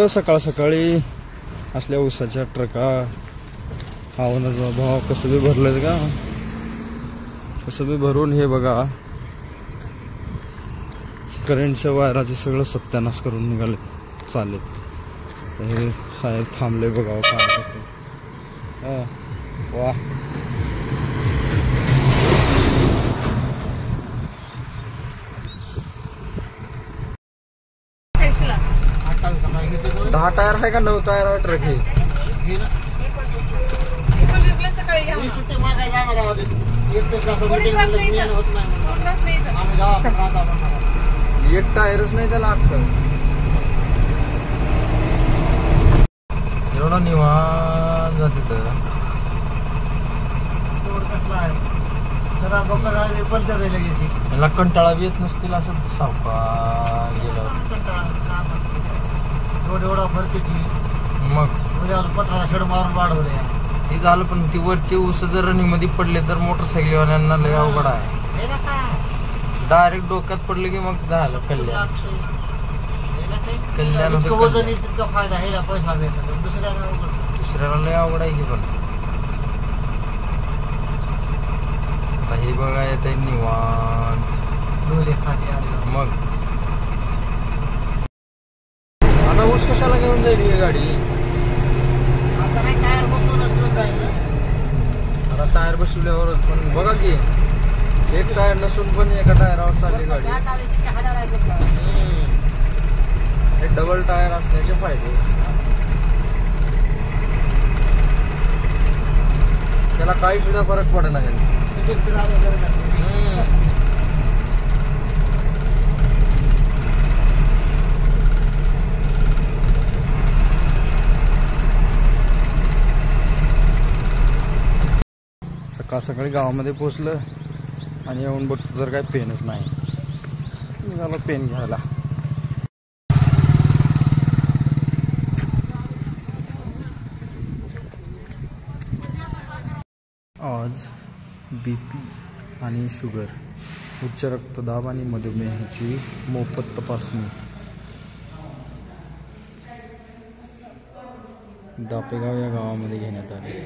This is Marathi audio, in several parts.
सकाळ सकाळी असल्या ऊसाच्या ट्रका आव्हानाचा भाव कसं बी भरलं का, कसं बी भरून हे बघा करंटच्या वायराचे सगळं सत्यानाश करून निघाले चालेल. तर हे साहेब थांबले बघावं काय करते. वा 10 टायर आहे का 9 टायर ट्रक हे. एक टायरच नाही त्याला अख्खं. एवढा निवांत जाते तर याला कंटाळा बी येत नसतील असं सावकाश गेल्यावर. एवढा भरते मग पत्राला शेड मारून वाढवले ते झालं. पण ती वरची ऊस जर रनिंग मध्ये पडले तर मोटरसायकलवाल्यांना लय अवघड आहे. डायरेक्ट डोक्यात पडले की मग झालं कल्याण. फायदा आहे पैसा भेटतो दुसऱ्याला लय अवघड आहे की. पण हे बघा येत निवांत. मग आता ऊस कशाला घेऊन जाईल ही गाडी. टायर बसवूनच घेऊन जाईल. आता टायर बसवल्यावरच. पण बघा की एक टायर नसून पण एका टायरावर चालली गाडी. हे डबल टायर असण्याचे फायदे. त्याला काही सुद्धा फरक पडत नाही. सकाळ सकाळी गावामध्ये पोचलं आणि येऊन बघतो तर काय पेनच नाही. निघालो पेन घ्यायला. आज BP आणि शुगर, उच्च रक्तदाब आणि मधुमेहाची मोफत तपासणी दापेगाव या गावामध्ये घेण्यात आली.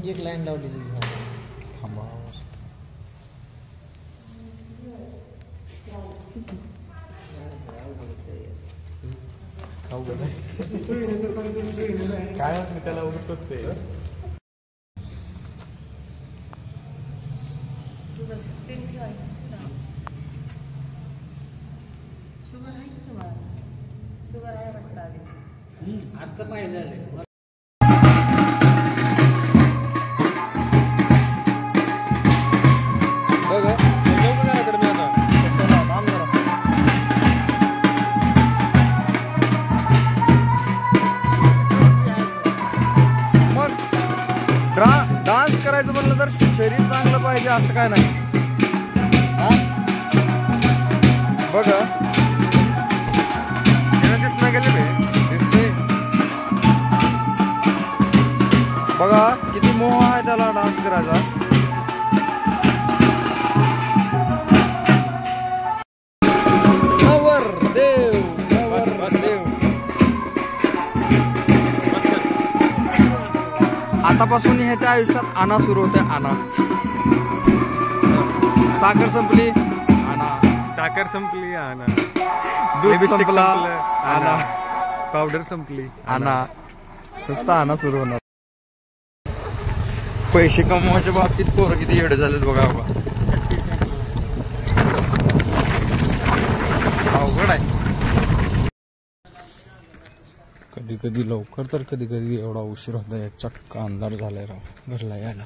एक लाईन लावलेली थांबा. काय मी त्याला उडतोय. आता पाहिजे झाले. डान्स करायचं म्हणलं तर शरीर चांगलं पाहिजे असं काय नाही. बघा दिसना गेले दिसते. बघा किती मोह आहे त्याला डान्स करायचा. देव देव. आतापासून ह्याच्या आयुष्यात आणा सुरू होते. आणा साखर संपली आणा. साखर संपली आणा. दूध संपला आणा. पावडर संपली आणा. नुसतं आणा सुरू होणार. पैसे कमवायच्या बाबतीत पोरं किती येडे झालेत बघा. अवघड आहे. कधी कधी लवकर तर कधी कधी एवढा उशीर होता. चक्क अंधार झालाय राव घरला यायला.